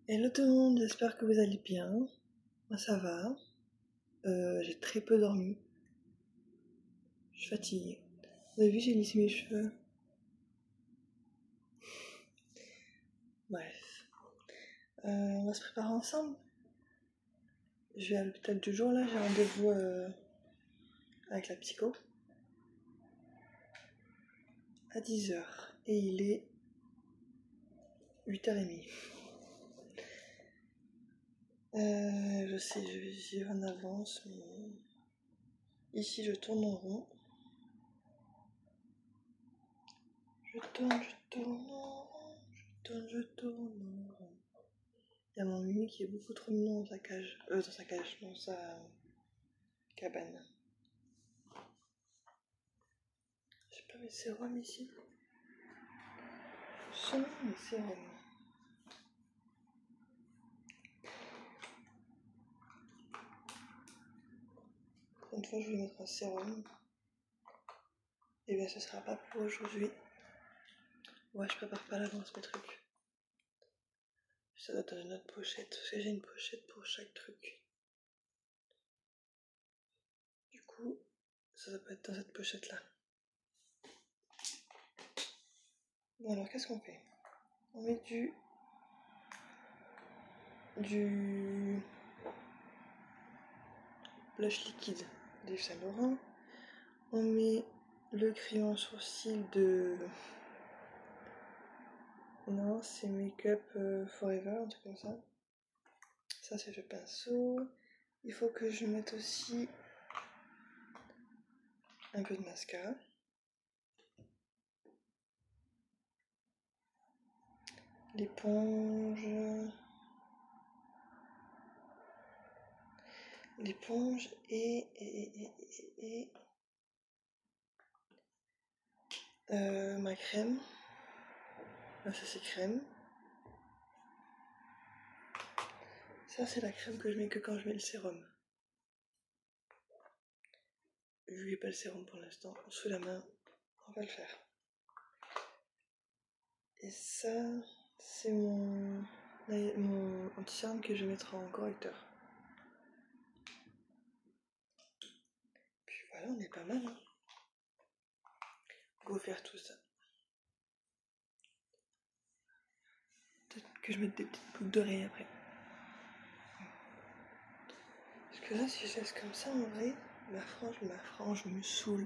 Hello tout le monde, j'espère que vous allez bien. Moi ça va. J'ai très peu dormi. Je suis fatiguée. Vous avez vu, j'ai lissé mes cheveux. Bref. On va se préparer ensemble. Je vais à l'hôpital du jour là, j'ai rendez-vous avec la psycho. À 10h. Et il est 8h30. Je sais, j'y vais en avance, mais ici je tourne en rond. Je tourne en rond, je tourne en rond. Il y a mon Mimi qui est beaucoup trop mignon dans sa cage. Dans sa cabane. J'ai pas mes sérums ici. Ce sont mes sérums. Une fois je vais mettre un sérum. Et bien ce sera pas pour aujourd'hui. Ouais, je prépare pas à l'avance mes trucs. Ça doit être dans une autre pochette. Parce que j'ai une pochette pour chaque truc. Du coup, ça doit pas être dans cette pochette là. Bon alors qu'est-ce qu'on fait? On met du blush liquide d'Yves Saint Laurent. On met le crayon sourcil de... Non, c'est Make Up Forever, un truc comme ça. Ça c'est le pinceau. Il faut que je mette aussi un peu de mascara. L'éponge et ma crème. Là, ça c'est crème. Ça c'est la crème que je mets que quand je mets le sérum. Vu que j'ai pas le sérum pour l'instant, sous la main, on va le faire. Et ça, c'est mon anti-cerne que je vais mettre en correcteur. Puis voilà, on est pas mal. Hein. Go faire tout ça. Peut-être que je mette des petites boucles d'oreilles après. Parce que là, si je laisse comme ça, en vrai, ma frange me saoule.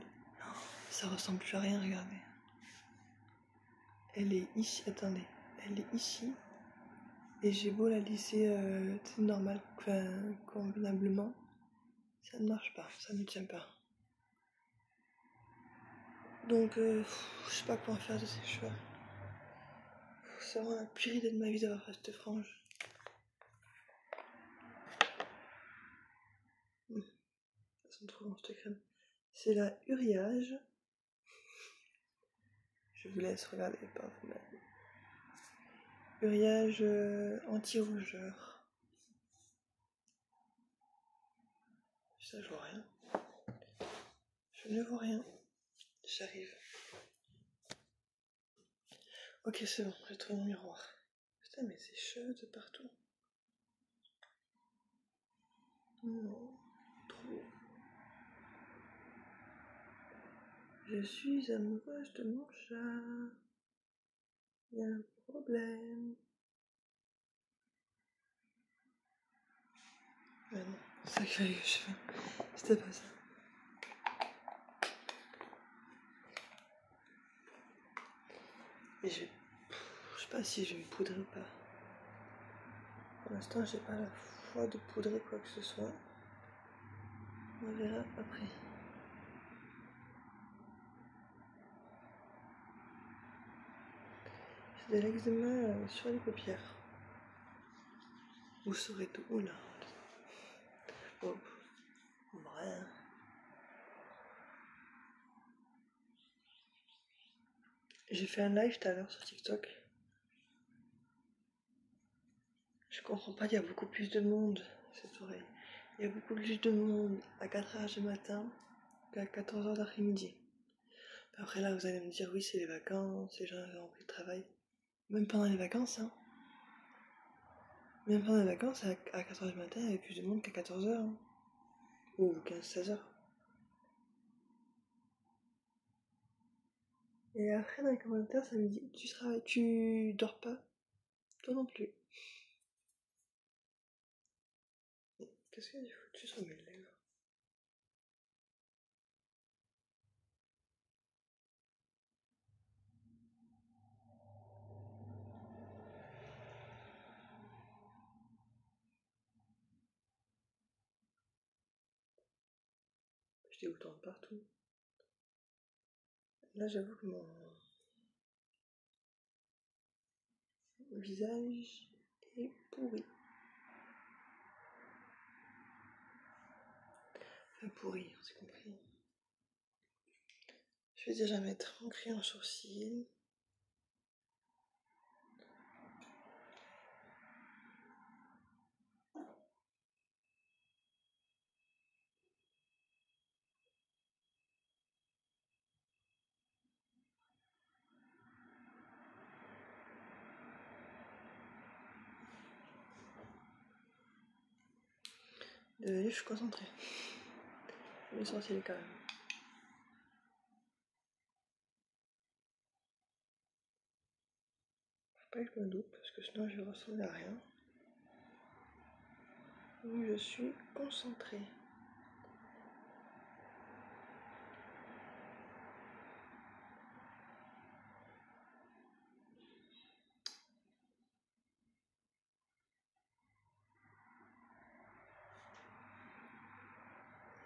Ça ressemble plus à rien, regardez. Elle est ici, attendez. Elle est ici. Et j'ai beau la lisser normal, enfin, convenablement. Ça ne marche pas, ça ne tient pas. Donc, je sais pas quoi faire de ces cheveux. C'est vraiment la pire idée de ma vie d'avoir fait cette frange. Ça sent trop bon cette crème. C'est la Uriage. Je vous laisse regarder par vous-même. Uriage anti-rougeur. Ça, je vois rien. Je ne vois rien. J'arrive. Ok, c'est bon, j'ai trouvé mon miroir. Putain, mais c'est cheveux de partout. Non, trop. Je suis amoureuse de mon chat. Il y a un problème. Ah non, c'est ça qu'il fallait que je fasse. C'était pas ça. Et je sais pas si je vais me poudrer ou pas. Pour l'instant, j'ai pas la foi de poudrer quoi que ce soit. On verra après. C'est de l'eczéma sur les paupières. Où serait tout? Oh là. Oh. Ouais. J'ai fait un live tout à l'heure sur TikTok. Je comprends pas, il y a beaucoup plus de monde cette soirée. Il y a beaucoup plus de monde à 4h du matin qu'à 14h d'après-midi. Après là, vous allez me dire, oui, c'est les vacances, les gens ont pris le travail. Même pendant les vacances, hein. Même pendant les vacances, à 4h du matin, il y avait plus de monde qu'à 14h. Hein. Ou 15-16h. Et après, dans les commentaires, ça me dit tu dors pas? Toi non plus. Qu'est-ce qu'il y a foutu sur mes lèvres? Je dégoûtant partout. Là, j'avoue que mon visage est pourri. Enfin, pourri, on s'est compris. Je vais déjà mettre mon crayon sourcil. Je suis concentrée. Le sourcil quand même. Faut pas que je me doute parce que sinon je vais ressembler à rien. Donc je suis concentrée.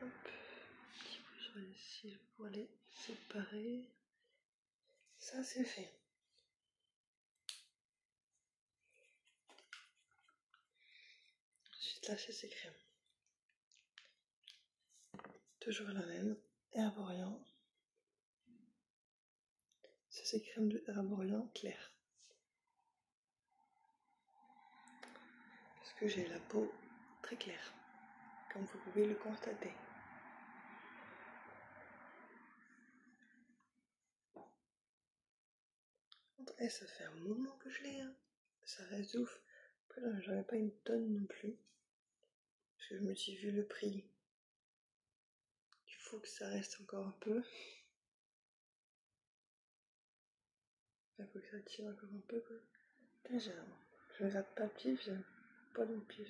Hop. Un petit peu sur les cils pour les séparer. Ça c'est fait. Ensuite lâcher ces crèmes. Toujours la même. Herborian. Ça c'est crème de Herborian clair. Parce que j'ai la peau très claire. Comme vous pouvez le constater. Et ça fait un moment que je l'ai. Hein. Ça reste ouf. Après j'en avais pas une tonne non plus. Parce que je me suis vu le prix. Il faut que ça reste encore un peu. Il faut que ça tire encore un peu quoi. Putain, je me gratte pas le pif, j'aime pas le pif.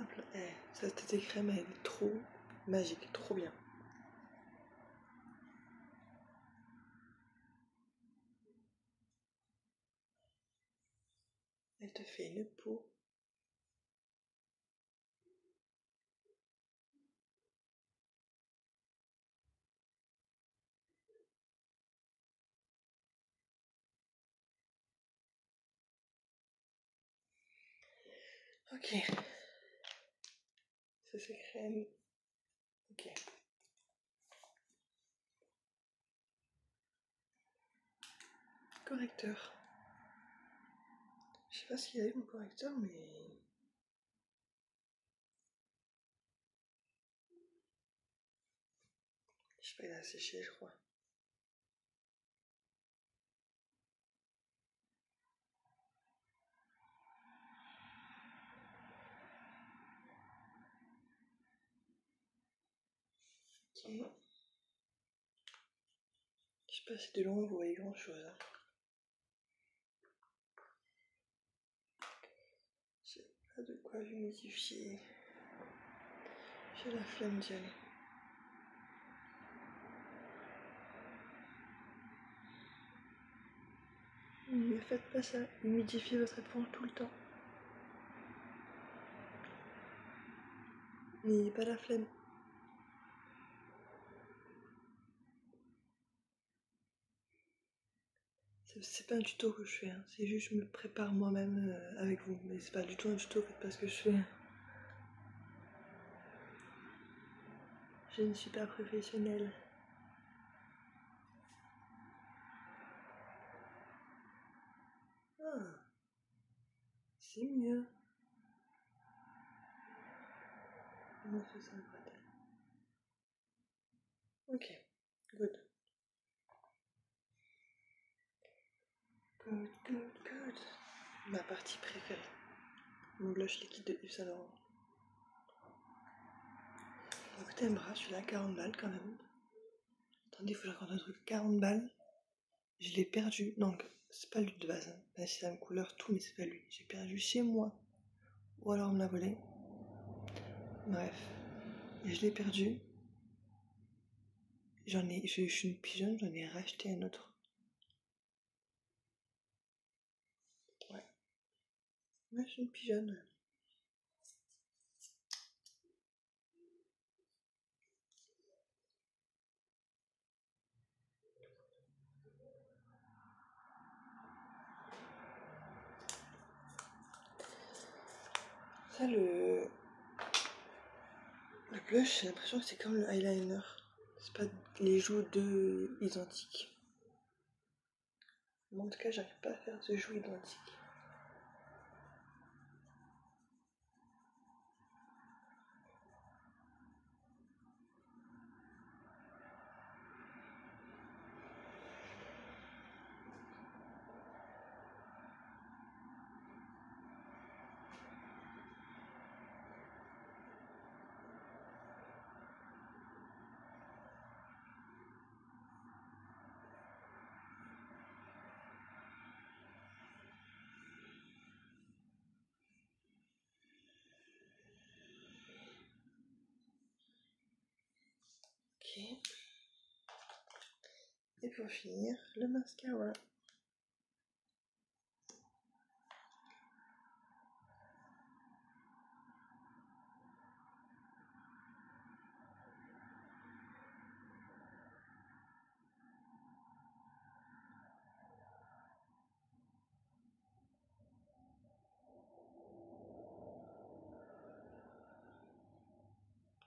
Hop là, cette crème elle est trop magique, trop bien. Elle te fait une peau. Ok. C'est ces crèmes. Ok. Correcteur. Je sais pas ce qu'il y a eu mon correcteur, mais. Je sais pas, il a séché, je crois. Ok. Je sais pas si de loin vous voyez grand chose. Hein. J'ai pas de quoi humidifier. J'ai la flemme d'y aller. Ne faites pas ça, humidifiez votre éponge tout le temps. N'ayez pas la flemme. C'est pas un tuto que je fais, hein. C'est juste je me prépare moi-même avec vous. Mais c'est pas du tout un tuto, faites pas ce que je fais. Je ne suis pas professionnelle. C'est mieux. Comment c'est ça le bordel? Ok, good. Good, good, good. Ma partie préférée. Mon blush liquide de Yves Saint Laurent. Donc t'aimeras, celui-là, 40 balles quand même. Attendez, il faut que je raconte un truc. 40 balles. Je l'ai perdu. Donc, c'est pas lui de base. Hein. C'est la même couleur, tout, mais c'est pas lui. J'ai perdu chez moi. Ou alors on me l'a volé. Bref. Et je l'ai perdu. Je suis une pigeonne, j'en ai racheté un autre. Ouais. Ouais, je suis une pigeonne. Ça, le blush, j'ai l'impression que c'est comme le eyeliner. C'est pas les joues deux identiques. Mais en tout cas, j'arrive pas à faire de joues identiques. Ok. Et pour finir, le mascara.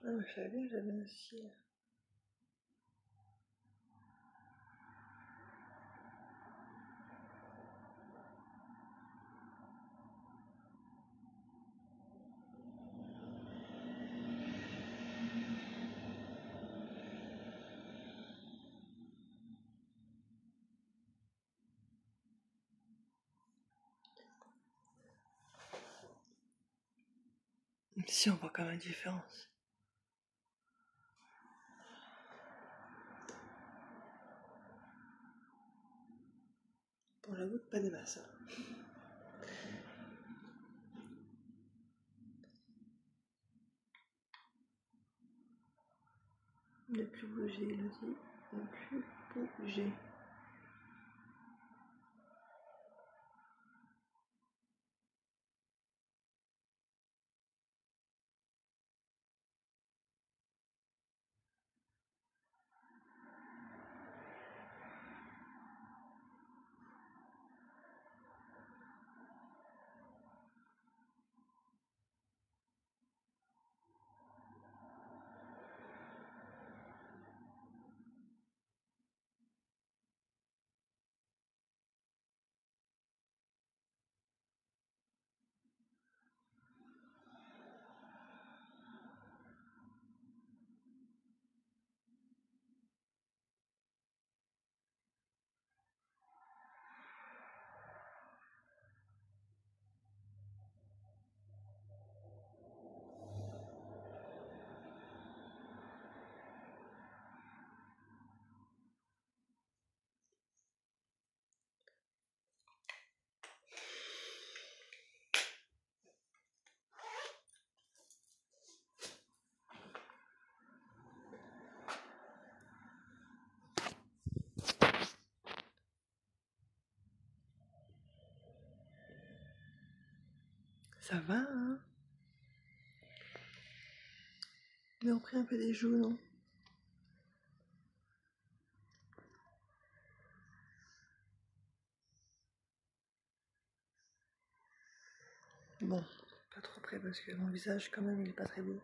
Ah, mais je savais bien que j'avais un cil. Si, on voit quand même la différence. Pour la goutte, pas des masses. Ne plus bouger, Elodie. Ne plus bouger. Ça va, hein? Mais on pris un peu des joues, non? Bon, pas trop près parce que mon visage, quand même, il est pas très beau.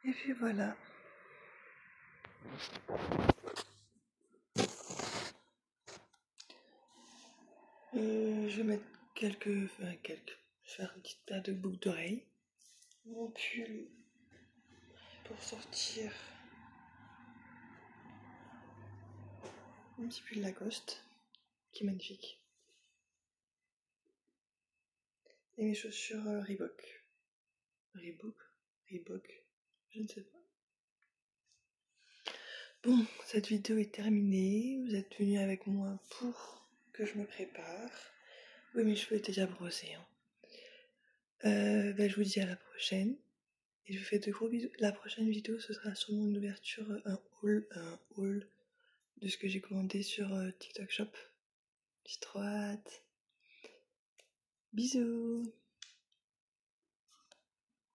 Et puis voilà. faire une petite paire de boucles d'oreilles. Mon pull pour sortir. Un petit pull Lacoste qui est magnifique. Et mes chaussures Reebok. Reebok, je ne sais pas. Bon, cette vidéo est terminée. Vous êtes venus avec moi pour que je me prépare. Oui, mes cheveux étaient déjà brossés. Je vous dis à la prochaine. Et je vous fais de gros bisous. La prochaine vidéo, ce sera sûrement une ouverture, un haul de ce que j'ai commandé sur TikTok Shop. J'ai trop hâte. Bisous.